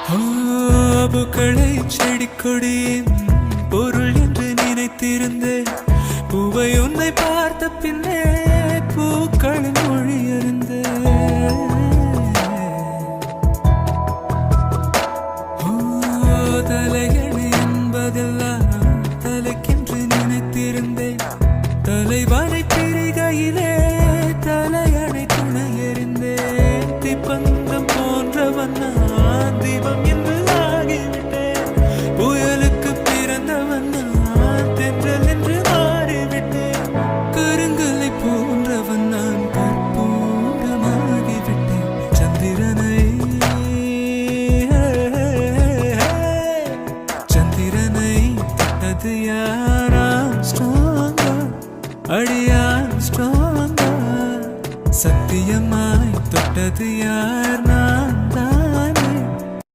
பூக்களை செடி கொடியின் பொருள் என்று நினைத்திருந்தேன். பூவை உன்னை பார்த்த பின்னே பூக்களின் மொழி அறிந்தேன். தலையணை என்பதெல்லாம் தலைக்கென்று நினைத்திருந்தேன். தலைவனை பிரிகையிலே தலையணை துணை எறிந்தேன். தீப்பந்தம் போன்றவன் நான் தீபம் என்று ஆகிவிட்டேன். புயலுக்கு பிறந்தவன் நான் தென்றல் என்று மாறிவிட்டேன். கருங்கலை போன்றவன் நான் கற்பூரமாகிவிட்டேன். சந்திரனை தொட்டது யாராம் ஸ்ட்ராங்கா, அடியான் ஸ்ட்ராங்கா, சத்தியமாய் தொட்டது